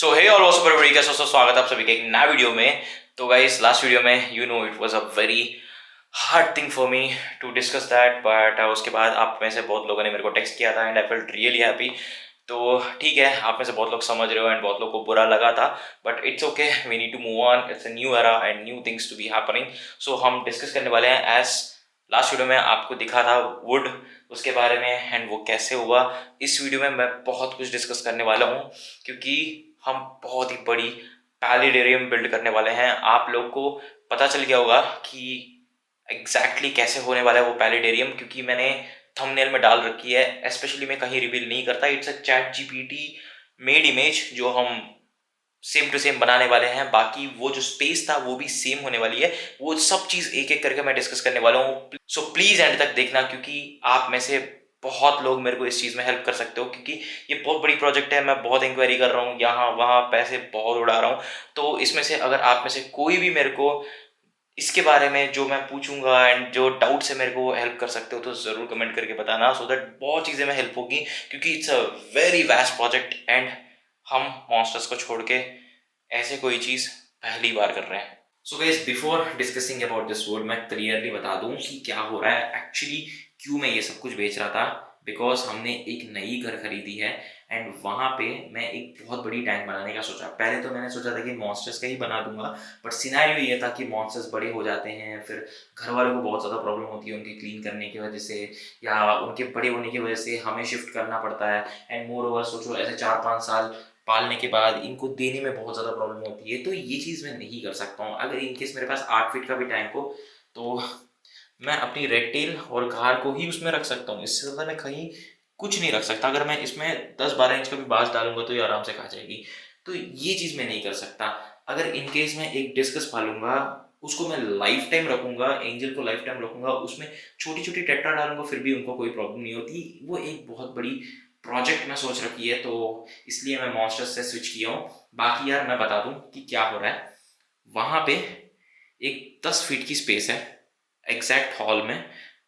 सो हे all WhatsApp everybody, कैसे हो? स्वागत है आप सभी के एक नया वीडियो में। तो गाइस, लास्ट वीडियो में it was a very hard thing for me to discuss that, but उसके बाद आप में से बहुत लोगों ने मेरे को टेक्स्ट किया था and I felt really happy. तो ठीक है, आप में से बहुत लोग समझ रहे हो एंड बहुत लोग को बुरा लगा था, but it's okay, we need to move on. It's a new era and new things to be happening. So हम डिस्कस करने वाले हैं एज लास्ट वीडियो में आपको दिखा था वुड, उसके बारे में एंड वो कैसे हुआ। इस वीडियो में मैं बहुत कुछ डिस्कस करने वाला हूँ, क्योंकि हम बहुत ही बड़ी पैलिडेरियम बिल्ड करने वाले हैं। आप लोग को पता चल गया होगा कि कैसे होने वाला है वो पैलिडेरियम, क्योंकि मैंने थंबनेल में डाल रखी है। स्पेशली मैं कहीं रिवील नहीं करता, it's a chat GPT made image जो हम सेम टू सेम बनाने वाले हैं। बाकी वो जो स्पेस था वो भी सेम होने वाली है। वो सब चीज़ एक एक करके मैं डिस्कस करने वाला हूँ। सो प्लीज़ एंड तक देखना, क्योंकि आप में से बहुत लोग मेरे को इस चीज़ में हेल्प कर सकते हो, क्योंकि ये बहुत बड़ी प्रोजेक्ट है। मैं बहुत इंक्वायरी कर रहा हूँ, यहाँ वहाँ पैसे बहुत उड़ा रहा हूँ। तो इसमें से अगर आप में से कोई भी मेरे को इसके बारे में जो मैं पूछूंगा एंड जो डाउट से मेरे को हेल्प कर सकते हो, तो ज़रूर कमेंट करके बताना, सो दैट बहुत चीज़ें में हेल्प होगी। क्योंकि it's a very vast project and हम मॉन्स्टर्स को छोड़ के ऐसे कोई चीज़ पहली बार कर रहे हैं। So guys, before discussing about this word, मैं क्लियरली बता दूं कि क्या हो रहा है एक्चुअली, क्यों मैं ये सब कुछ बेच रहा था। बिकॉज हमने एक नई घर खरीदी है एंड वहाँ पे मैं एक बहुत बड़ी टैंक बनाने का सोचा। पहले तो मैंने सोचा था कि मॉन्स्टर्स का ही बना दूंगा, बट सिनेरियो ये था कि मॉन्स्टर्स बड़े हो जाते हैं, फिर घर वालों को बहुत ज़्यादा प्रॉब्लम होती है उनकी क्लीन करने की वजह से, या उनके बड़े होने की वजह से हमें शिफ्ट करना पड़ता है। एंड मोर ओवर सोचो, ऐसे 4-5 साल पालने के बाद इनको देने में बहुत ज़्यादा प्रॉब्लम होती है। तो ये चीज़ मैं नहीं कर सकता हूँ। अगर इनकेस मेरे पास 8 फीट का भी टैंक हो, तो मैं अपनी रेड टेल और घार को ही उसमें रख सकता हूँ। इससे ज़्यादा मैं कहीं कुछ नहीं रख सकता। अगर मैं इसमें 10-12 इंच का भी बाँस डालूंगा तो ये आराम से खा जाएगी। तो ये चीज़ मैं नहीं कर सकता। अगर इनकेस मैं एक डिस्कस पालूंगा, उसको मैं लाइफ टाइम रखूंगा, एंजल को लाइफ टाइम रखूंगा, उसमें छोटी छोटी टेट्रा डालूंगा, फिर भी उनको कोई प्रॉब्लम नहीं होती। वो एक बहुत बड़ी प्रोजेक्ट मैं सोच रखी है, तो इसलिए मैं मॉन्स्टर्स से स्विच किया हूँ। बाकी यार मैं बता दूँ कि क्या हो रहा है। वहाँ पे एक 10 फीट की स्पेस है एग्जैक्ट हॉल में।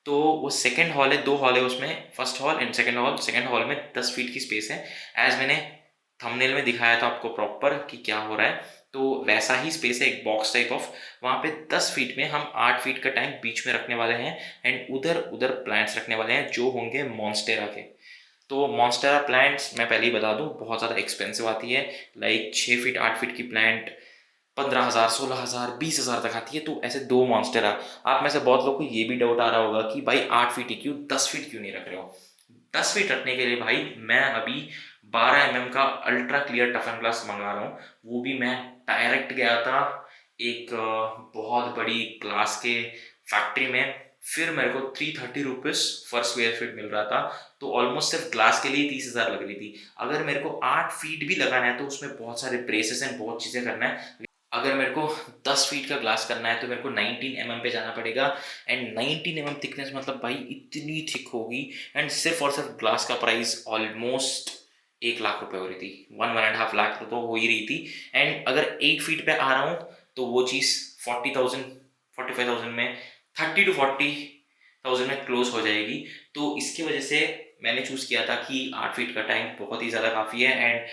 तो वो सेकंड हॉल है, 2 हॉल है उसमें, first hall and second hall. Second hall में 10 फीट की स्पेस है, एज मैंने थंबनेल में दिखाया था आपको प्रॉपर कि क्या हो रहा है। तो वैसा ही स्पेस है, एक बॉक्स टाइप ऑफ। वहाँ पे 10 फीट में हम 8 फीट का टैंक बीच में रखने वाले हैं एंड उधर उधर प्लांट्स रखने वाले हैं जो होंगे मॉन्स्टेरा के। तो मॉन्स्टेरा प्लांट्स मैं पहले ही बता दूं बहुत ज़्यादा एक्सपेंसिव आती है। लाइक 6 फीट 8 फीट की प्लांट 15,000 16,000 20,000 तक आती है। तो ऐसे 2 मॉन्स्टेरा। आप में से बहुत लोग को ये भी डाउट आ रहा होगा कि भाई 8 फीट ही क्यों, 10 फीट क्यों नहीं रख रहे हो। 10 फीट रखने के लिए भाई मैं अभी 12 mm का अल्ट्रा क्लियर टफन ग्लास मंगा रहा हूँ। वो भी मैं डायरेक्ट गया था एक बहुत बड़ी ग्लास के फैक्ट्री में। फिर मेरे को 330 रुपीज़ पर स्क्वेयर फीट मिल रहा था। तो ऑलमोस्ट सिर्फ ग्लास के लिए 30,000 लग रही थी। अगर मेरे को 8 फीट भी लगाना है तो उसमें बहुत सारे ब्रेसेस एंड बहुत चीज़ें करना है। अगर मेरे को 10 फीट का ग्लास करना है तो मेरे को 19 mm पे जाना पड़ेगा। एंड 19 mm थिकनेस मतलब भाई इतनी थिक होगी। एंड सिर्फ और सिर्फ ग्लास का प्राइस ऑलमोस्ट 1 लाख रुपए हो रही थी, 1-1.5 लाख तो हो ही रही थी। एंड अगर 8 फीट पे आ रहा हूँ तो वो चीज़ 40,000 45,000 में, 30 to 40,000 में क्लोज हो जाएगी। तो इसकी वजह से मैंने चूज़ किया था कि 8 फीट का टैंक बहुत ही ज़्यादा काफ़ी है। एंड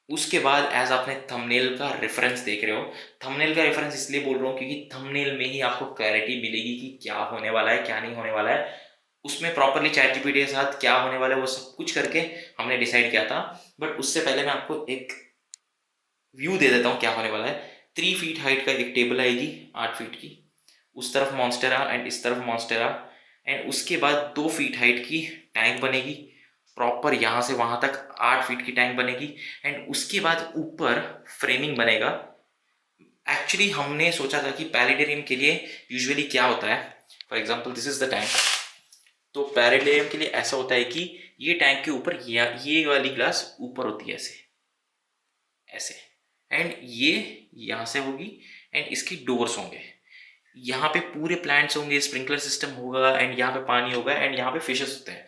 उसके बाद एज आपने थंबनेल का रेफरेंस देख रहे हो, थंबनेल का रेफरेंस इसलिए बोल रहा हूँ क्योंकि थंबनेल में ही आपको क्लैरिटी मिलेगी कि क्या होने वाला है क्या नहीं होने वाला है। उसमें प्रॉपरली चैट जीपीटी के साथ क्या होने वाला है वो सब कुछ करके हमने डिसाइड किया था। बट उससे पहले मैं आपको एक व्यू दे देता हूँ क्या होने वाला है। 3 फीट हाइट का एक टेबल आएगी 8 फीट की, उस तरफ मॉन्स्टेरा एंड इस तरफ मॉन्स्टेरा। एंड उसके बाद 2 फीट हाइट की टैंक बनेगी प्रॉपर, यहाँ से वहाँ तक 8 फीट की टैंक बनेगी। एंड उसके बाद ऊपर फ्रेमिंग बनेगा। एक्चुअली हमने सोचा था कि पैलिडेरियम के लिए यूजुअली क्या होता है, for example this is the tank. तो पैलिडेरियम के लिए ऐसा होता है कि ये टैंक के ऊपर ये वाली ग्लास ऊपर होती है ऐसे ऐसे। एंड ये यहाँ से होगी एंड इसकी डोर्स होंगे। यहाँ पे पूरे प्लांट्स होंगे, स्प्रिंकलर सिस्टम होगा एंड यहाँ पे पानी होगा एंड यहाँ पे फिशेस होते हैं।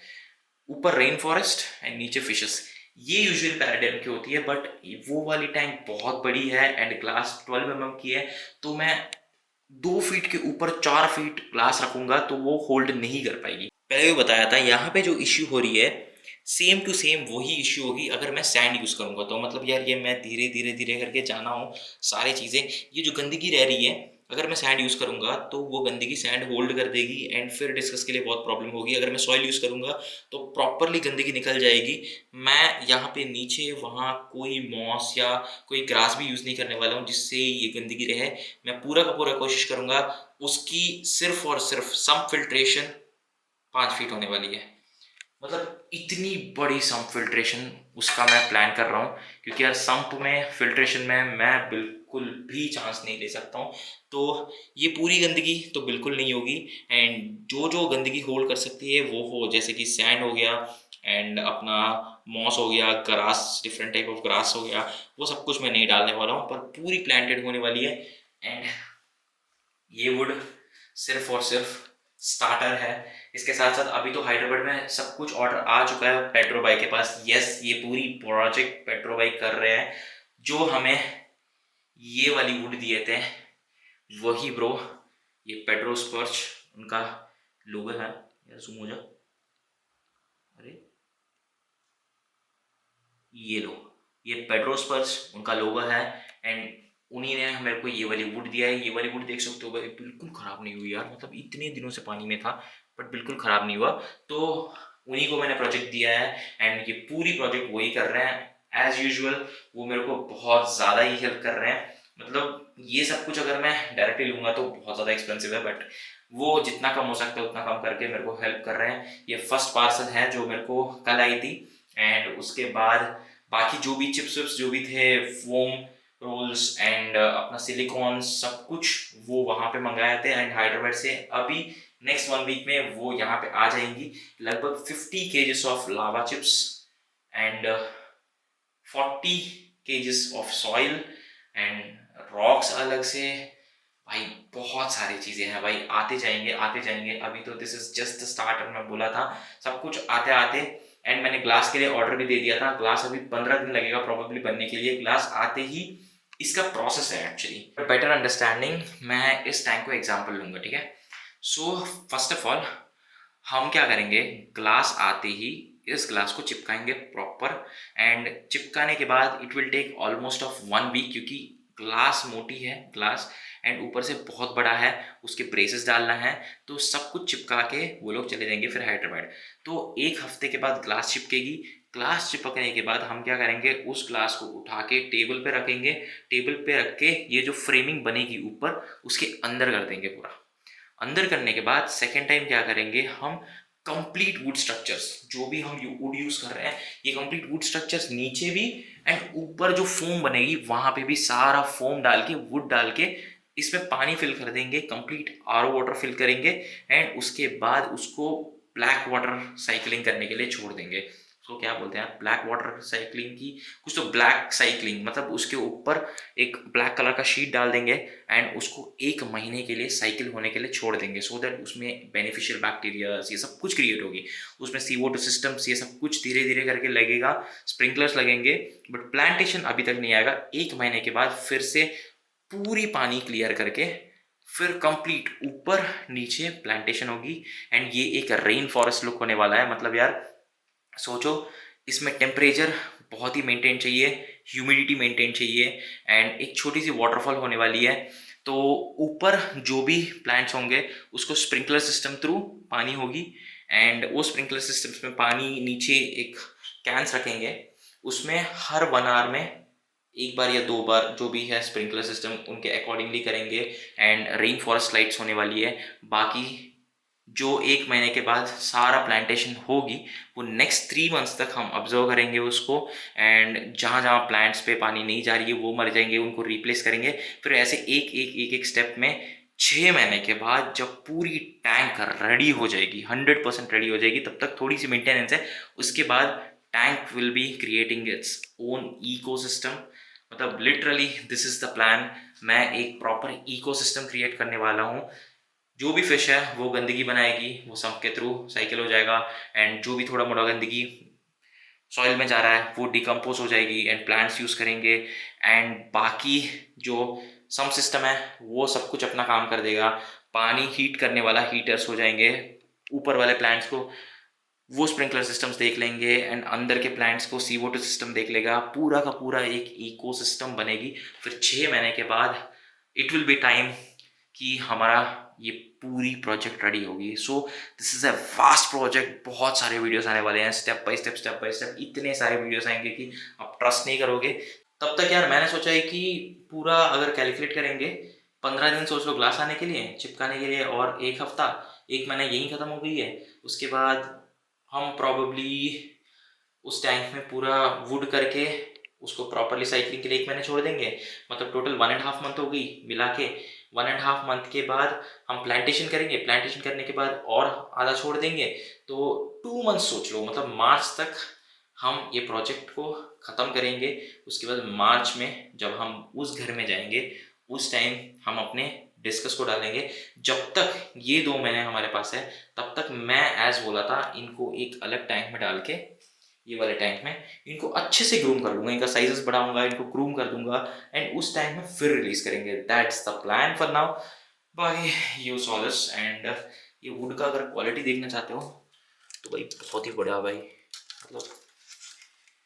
ऊपर रेन फॉरेस्ट एंड नीचे फिशेस। ये यूजुअली पैराडाइम की होती है, बट वो वाली टैंक बहुत बड़ी है एंड ग्लास 12 mm की है। तो मैं 2 फीट के ऊपर 4 फीट ग्लास रखूंगा तो वो होल्ड नहीं कर पाएगी। पहले भी बताया था, यहाँ पे जो इश्यू हो रही है सेम टू सेम वही इश्यू होगी अगर मैं सैंड यूज़ करूँगा तो। मतलब यार ये मैं धीरे धीरे धीरे करके जाना हूँ सारी चीज़ें, ये जो गंदगी रह रही है अगर मैं सैंड यूज़ करूँगा तो वो गंदगी सैंड होल्ड कर देगी एंड फिर डिस्कस के लिए बहुत प्रॉब्लम होगी। अगर मैं सॉइल यूज़ करूँगा तो प्रॉपरली गंदगी निकल जाएगी। मैं यहाँ पे नीचे वहाँ कोई मॉस या कोई ग्रास भी यूज़ नहीं करने वाला हूँ जिससे ये गंदगी रहे। मैं पूरा का पूरा कोशिश करूँगा उसकी सिर्फ़ और सिर्फ़ सम्प फ़िल्ट्रेशन 5 फीट होने वाली है। मतलब इतनी बड़ी सम्प फ़िल्ट्रेशन उसका मैं प्लान कर रहा हूँ क्योंकि यार सम्प में फ़िल्ट्रेशन में मैं बिल्कुल भी चांस नहीं ले सकता हूँ। तो ये पूरी गंदगी तो बिल्कुल नहीं होगी एंड जो गंदगी होल्ड कर सकती है वो हो, जैसे कि सैंड हो गया एंड अपना मॉस हो गया, grass different type of grass हो गया, वो सब कुछ मैं नहीं डालने वाला हूँ पर पूरी प्लांटेड होने वाली है। एंड ये वुड सिर्फ और सिर्फ स्टार्टर है। इसके साथ साथ अभी तो हैदराबाद में सब कुछ ऑर्डर आ चुका है पेट्रो बाइक के पास। यस, ये पूरी प्रोजेक्ट पेट्रो बाइक कर रहे हैं। जो हमें ये वाली वुड दिए थे वही ब्रो, ये पेट्रो स्पर्च उनका लोगो है। यार सुन हो जा, अरे ये लो, ये पेट्रो स्पर्श उनका लोगो है एंड उन्हीं ने मेरे को ये वाली वुड दिया है। ये वाली वुड देख सकते हो भाई, बिल्कुल ख़राब नहीं हुई यार। मतलब इतने दिनों से पानी में था बट बिल्कुल ख़राब नहीं हुआ। तो उन्हीं को मैंने प्रोजेक्ट दिया है एंड ये पूरी प्रोजेक्ट वही कर रहे हैं एज़ यूजुअल। वो मेरे को बहुत ज़्यादा ही हेल्प कर रहे हैं। मतलब ये सब कुछ अगर मैं डायरेक्टली लूँगा तो बहुत ज़्यादा एक्सपेंसिव है बट वो जितना कम हो सकता है उतना कम करके मेरे को हेल्प कर रहे हैं। ये फर्स्ट पार्सल है जो मेरे को कल आई थी एंड उसके बाद बाकी जो भी चिप्स विप्स जो भी थे, फोम रोल्स एंड अपना सिलिकॉन सब कुछ वो वहाँ पे मंगाए थे एंड हैदराबाद से अभी नेक्स्ट 1 वीक में वो यहाँ पे आ जाएंगी। लगभग 50 kgs of lava chips and 40 kgs of soil and rocks अलग से। भाई बहुत सारी चीज़ें हैं भाई, आते जाएंगे आते जाएंगे। अभी तो this is just the starter, मैं बोला था सब कुछ आते आते। एंड मैंने ग्लास के लिए ऑर्डर भी दे दिया था। ग्लास अभी 15 दिन लगेगा प्रॉबेबली बनने के लिए। ग्लास आते ही इसका प्रोसेस है एक्चुअली। बेटर अंडरस्टैंडिंग मैं इस टैंक को एग्जाम्पल लूंगा, ठीक है। सो फर्स्ट ऑफ ऑल हम क्या करेंगे, ग्लास आते ही इस ग्लास को चिपकाएंगे प्रॉपर एंड चिपकाने के बाद it will take almost of 1 week क्योंकि ग्लास मोटी है ग्लास एंड ऊपर से बहुत बड़ा है, उसके ब्रेसेस डालना है। तो सब कुछ चिपका के वो लोग चले जाएंगे फिर हैदराबाद। तो 1 हफ्ते के बाद ग्लास चिपकेगी। ग्लास चिपकने के बाद हम क्या करेंगे, उस ग्लास को उठा के टेबल पे रखेंगे। टेबल पे रख के ये जो फ्रेमिंग बनेगी ऊपर उसके अंदर कर देंगे पूरा। अंदर करने के बाद सेकेंड टाइम क्या करेंगे, हम कंप्लीट वुड स्ट्रक्चर्स जो भी हम वुड यूज कर रहे हैं ये कंप्लीट वुड स्ट्रक्चर्स नीचे भी एंड ऊपर जो फोम बनेगी वहां पे भी सारा फोम डाल के वुड डाल के इसमें पानी फिल कर देंगे। कंप्लीट आरओ वाटर फिल करेंगे एंड उसके बाद उसको ब्लैक वाटर साइकिलिंग करने के लिए छोड़ देंगे। उसको क्या बोलते हैं, ब्लैक वाटर साइकिलिंग की कुछ तो ब्लैक साइकिलिंग, मतलब उसके ऊपर एक ब्लैक कलर का शीट डाल देंगे एंड उसको 1 महीने के लिए साइकिल होने के लिए छोड़ देंगे सो दैट उसमें बेनिफिशियल बैक्टीरियाज ये सब कुछ क्रिएट होगी। उसमें CO2 सिस्टम्स ये सब कुछ धीरे धीरे करके लगेगा, स्प्रिंकलर्स लगेंगे बट प्लांटेशन अभी तक नहीं आएगा। 1 महीने के बाद फिर से पूरी पानी क्लियर करके फिर कंप्लीट ऊपर नीचे प्लांटेशन होगी एंड ये एक रेन फॉरेस्ट लुक होने वाला है। मतलब यार सोचो, इसमें टेम्परेचर बहुत ही मेंटेन चाहिए, ह्यूमिडिटी मेंटेन चाहिए एंड एक छोटी सी वाटरफॉल होने वाली है। तो ऊपर जो भी प्लांट्स होंगे उसको स्प्रिंकलर सिस्टम थ्रू पानी होगी एंड वो स्प्रिंकलर सिस्टम्स में पानी नीचे एक कैंस रखेंगे। उसमें हर 1 आवर में 1 बार या 2 बार जो भी है स्प्रिंकलर सिस्टम उनके अकॉर्डिंगली करेंगे एंड रेन फॉरेस्ट लाइट्स होने वाली है। बाकी जो 1 महीने के बाद सारा प्लांटेशन होगी वो नेक्स्ट 3 मंथ्स तक हम ऑब्जर्व करेंगे उसको एंड जहाँ जहाँ प्लांट्स पे पानी नहीं जा रही है वो मर जाएंगे, उनको रिप्लेस करेंगे। फिर ऐसे एक स्टेप में 6 महीने के बाद जब पूरी टैंक रेडी हो जाएगी, 100% रेडी हो जाएगी, तब तक थोड़ी सी मेंटेनेंस है। उसके बाद tank will be creating its own ecosystem. मतलब literally this is the plan. मैं एक प्रॉपर इकोसिस्टम क्रिएट करने वाला हूँ। जो भी फिश है वो गंदगी बनाएगी, वो सम्प के थ्रू साइकिल हो जाएगा एंड जो भी थोड़ा मोड़ा गंदगी सॉइल में जा रहा है वो डिकम्पोज हो जाएगी एंड प्लांट्स यूज़ करेंगे एंड बाकी जो सम्प सिस्टम है वो सब कुछ अपना काम कर देगा। पानी हीट करने वाला हीटर्स हो जाएंगे ऊपर वाले प्लांट्स को वो स्प्रिंकलर सिस्टम्स देख लेंगे एंड अंदर के प्लांट्स को CO2 सिस्टम देख लेगा, पूरा का पूरा एक इकोसिस्टम बनेगी। फिर 6 महीने के बाद इट विल बी टाइम कि हमारा ये पूरी प्रोजेक्ट रेडी होगी। So this is a vast project, बहुत सारे वीडियोस आने वाले हैं, स्टेप बाय स्टेप इतने सारे वीडियोस आएंगे कि आप ट्रस्ट नहीं करोगे। तब तक यार मैंने सोचा है कि पूरा अगर कैलकुलेट करेंगे, 15 दिन सोच लो ग्लास आने के लिए, चिपकाने के लिए, और 1 हफ्ता, 1 महीना यही ख़त्म हो गई है। उसके बाद हम प्रॉबली उस टैंक में पूरा वुड करके उसको प्रॉपरली साइक्लिंग के लिए 1 महीने छोड़ देंगे। मतलब टोटल 1.5 मंथ हो गई मिला के। 1.5 मंथ के बाद हम प्लांटेशन करेंगे, प्लांटेशन करने के बाद और आधा छोड़ देंगे, तो 2 मंथ सोच लो, मतलब मार्च तक हम ये प्रोजेक्ट को ख़त्म करेंगे। उसके बाद मार्च में जब हम उस घर में जाएंगे, उस टाइम हम अपने डिस्कस को डालेंगे। जब तक ये 2 महीने हमारे पास है, तब तक मैं एज बोला था इनको एक अलग टैंक में डाल के, ये वाले टैंक में इनको अच्छे से ग्रूम कर दूंगा, इनका साइजेस बढ़ाऊंगा, इनको ग्रूम कर दूंगा एंड उस टैंक में फिर रिलीज करेंगे। That's the plan for now bye you सॉलिस। एंड ये वुड का अगर क्वालिटी देखना चाहते हो तो भाई बहुत ही बढ़िया भाई। मतलब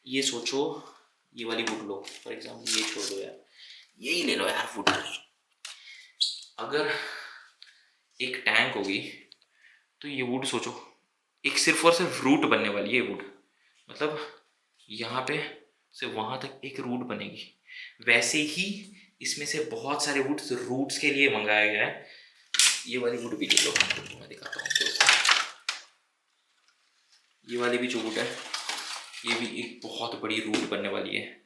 ये सोचो, ये वाली वुड लो फॉर एग्जाम्पल, ये छोड़ दो यार, यही ले लो यार वुड। अगर एक टैंक होगी तो ये वुड सोचो, एक सिर्फ और सिर्फ रूट बनने वाली है वुड। मतलब यहाँ पे से वहाँ तक एक रूट बनेगी। वैसे ही इसमें से बहुत सारे वुड्स रूट्स के लिए मंगाया गया है। ये वाली वुड भी ले लो, मैं दिखाता हूँ आपको। ये वाली भी जो वुड है, ये भी एक बहुत बड़ी रूट बनने वाली है।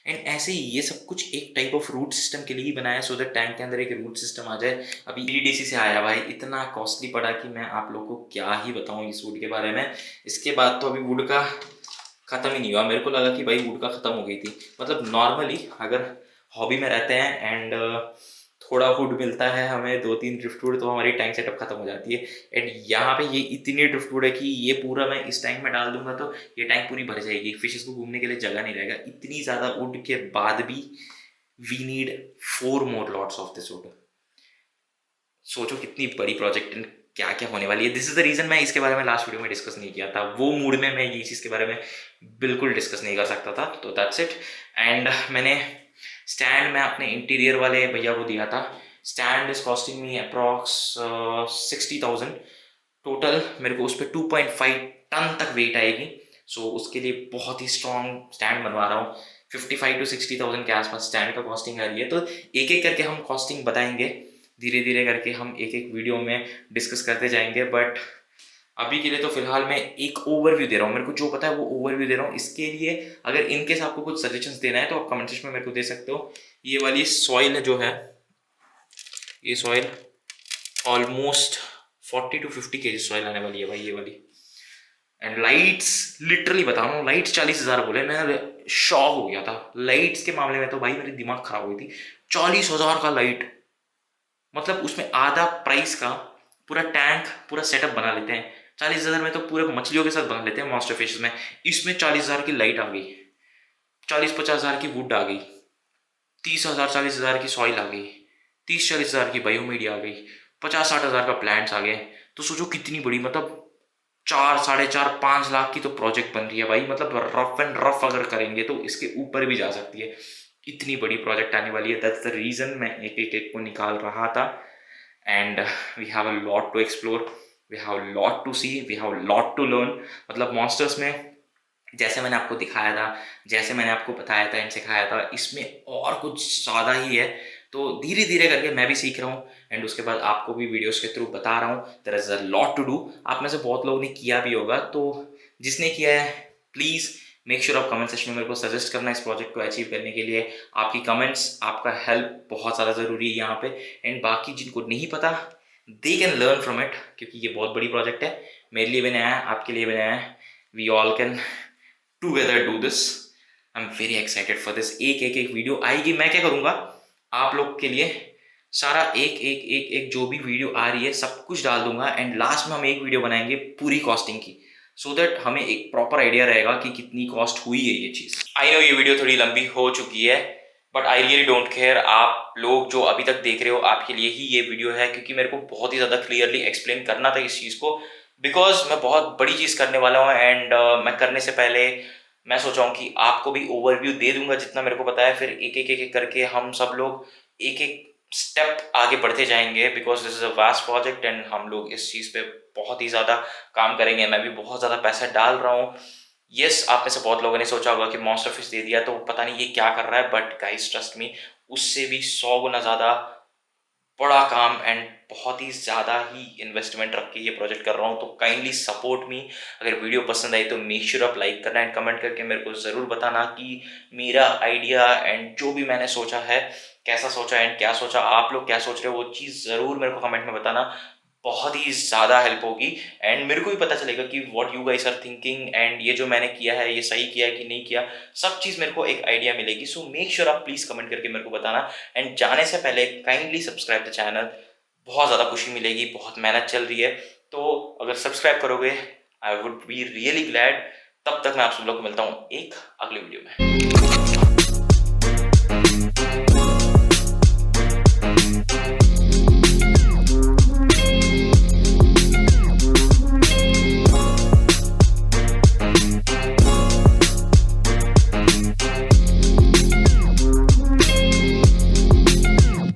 एंड ऐसे ही ये सब कुछ एक टाइप ऑफ रूट सिस्टम के लिए ही बनाया, सो दैट टैंक के अंदर एक रूट सिस्टम आ जाए। अभी EDC से आया भाई, इतना कॉस्टली पड़ा कि मैं आप लोगों को क्या ही बताऊं इस वुड के बारे में। इसके बाद तो अभी वुड का ख़त्म ही नहीं हुआ। मेरे को लगा कि भाई वुड का ख़त्म हो गई थी। मतलब नॉर्मली अगर हॉबी में रहते हैं एंड थोड़ा वुड मिलता है हमें, 2-3 ड्रिफ्टवुड, तो हमारी टैंक सेटअप खत्म हो जाती है। एंड यहाँ पे ये इतनी ड्रिफ्टवुड है कि ये पूरा मैं इस टैंक में डाल दूंगा तो ये टैंक पूरी भर जाएगी, फिशेस को घूमने के लिए जगह नहीं रहेगा। इतनी ज़्यादा वुड के बाद भी we need 4 more lots of this wood. सोचो कितनी बड़ी प्रोजेक्ट, क्या क्या होने वाली है। दिस इज द रीज़न मैं इसके बारे में लास्ट वीडियो में डिस्कस नहीं किया था। वो मूड में मैं ये चीज़ के बारे में बिल्कुल डिस्कस नहीं कर सकता था, तो दैट्स इट। एंड मैंने स्टैंड में अपने इंटीरियर वाले भैया को दिया था। Stand is costing me approx 60,000 total. मेरे को उस पर 2.5 टन तक वेट आएगी। सो उसके लिए बहुत ही स्ट्रॉन्ग स्टैंड बनवा रहा हूँ। 55 to 60,000 के आसपास स्टैंड का कॉस्टिंग आ रही है। तो एक एक करके हम कॉस्टिंग बताएंगे, धीरे धीरे करके हम एक एक वीडियो में डिस्कस करते जाएंगे। बट अभी के लिए तो फिलहाल मैं एक ओवरव्यू दे रहा हूँ, मेरे को जो पता है वो ओवरव्यू दे रहा हूँ। इसके लिए अगर इनकेस आपको कुछ सजेशंस देना है तो आप कमेंट सेक्शन में मेरे को दे सकते हो। ये वाली सॉइल जो है, ये soil almost 40 to 50 kg soil आने वाली है भाई, ये वाली। एंड लाइट्स, लिटरली बता रहा हूँ, लाइट्स 40,000 बोले, मैं शॉक हो गया था। लाइट्स के मामले में तो भाई मेरी दिमाग खराब हुई थी। 40,000 का लाइट, मतलब उसमें आधा प्राइस का पूरा टैंक पूरा सेटअप बना लेते हैं। 40,000 में तो पूरे मछलियों के साथ बना लेते हैं मॉन्स्टर फिश में। इसमें 40,000 की लाइट आ गई, 40-50,000 की वुड आ गई, 30,000 40,000 की सॉइल आ गई, 30-40,000 की बायोमीडिया आ गई, 50-60,000 का प्लांट्स आ गए। तो सोचो कितनी बड़ी, मतलब 4-4.5 लाख की तो प्रोजेक्ट बन रही है भाई। मतलब रफ एंड रफ अगर करेंगे तो इसके ऊपर भी जा सकती है, इतनी बड़ी प्रोजेक्ट आने वाली है। दैट्स द रीज़न मैं एक एक को निकाल रहा था। And we have a lot to explore, we have lot to see, we have lot to learn. मतलब मॉन्स्टर्स में जैसे मैंने आपको दिखाया था, जैसे मैंने आपको बताया था एंड सिखाया था, इसमें और कुछ ज़्यादा ही है। तो धीरे धीरे करके मैं भी सीख रहा हूँ एंड उसके बाद आपको भी वीडियोस के थ्रू बता रहा हूँ। There is a lot to do. आप में से बहुत लोगों ने किया भी होगा, तो जिसने किया है प्लीज़ मेक श्योर आप कमेंट सेक्शन में मेरे को सजेस्ट करना इस प्रोजेक्ट को अचीव करने के लिए। आपकी कमेंट्स, आपका हेल्प बहुत ज़्यादा ज़रूरी है यहाँ पे। एंड बाकी जिनको नहीं पता, they can learn from it, क्योंकि ये बहुत बड़ी प्रोजेक्ट है। मेरे लिए बनाया है, आपके लिए बनाया है। We all can together do this. I am very excited for this. एक एक एक वीडियो आएगी, मैं क्या करूँगा आप लोग के लिए सारा एक जो भी वीडियो आ रही है सब कुछ डाल दूंगा। एंड लास्ट में हम एक वीडियो बनाएंगे पूरी कॉस्टिंग की, सो दैट हमें एक प्रॉपर आइडिया रहेगा कि कितनी कॉस्ट हुई है ये चीज़। आई नो ये वीडियो थोड़ी लंबी हो चुकी है, but I really don't care. आप लोग जो अभी तक देख रहे हो, आपके लिए ही ये वीडियो है, क्योंकि मेरे को बहुत ही ज़्यादा क्लियरली एक्सप्लेन करना था इस चीज़ को। बिकॉज मैं बहुत बड़ी चीज़ करने वाला हूँ एंड मैं करने से पहले मैं सोचा हूँ कि आपको भी ओवरव्यू दे दूंगा जितना मेरे को पता है, फिर एक एक एक एक करके हम सब लोग एक एक स्टेप आगे बढ़ते जाएंगे, because this is a vast project and हम लोग इस चीज़ पे बहुत ही ज़्यादा काम करेंगे। मैं भी बहुत ज़्यादा पैसा डाल रहा हूँ। यस, आप में से बहुत लोगों ने सोचा होगा कि मॉन्स्टर फिश दे दिया तो पता नहीं ये क्या कर रहा है, बट गाइस ट्रस्ट मी, उससे भी 100 गुना ज़्यादा बड़ा काम एंड बहुत ही ज़्यादा ही इन्वेस्टमेंट रख के ये प्रोजेक्ट कर रहा हूँ। तो काइंडली सपोर्ट मी। अगर वीडियो पसंद आई तो मेक श्योर आप लाइक करना एंड कमेंट करके मेरे को ज़रूर बताना कि मेरा आइडिया एंड जो भी मैंने सोचा है कैसा सोचा एंड क्या सोचा, आप लोग क्या सोच रहे हो, वो चीज़ ज़रूर मेरे को कमेंट में बताना। बहुत ही ज़्यादा हेल्प होगी एंड मेरे को भी पता चलेगा कि what you guys are thinking and ये जो मैंने किया है ये सही किया है कि नहीं किया, सब चीज़ मेरे को एक आइडिया मिलेगी। सो मेक श्योर आप प्लीज़ कमेंट करके मेरे को बताना एंड जाने से पहले काइंडली सब्सक्राइब द चैनल। बहुत ज़्यादा खुशी मिलेगी, बहुत मेहनत चल रही है, तो अगर सब्सक्राइब करोगे I would be really glad. तब तक मैं आप सब लोग को मिलता हूँ एक अगले वीडियो में।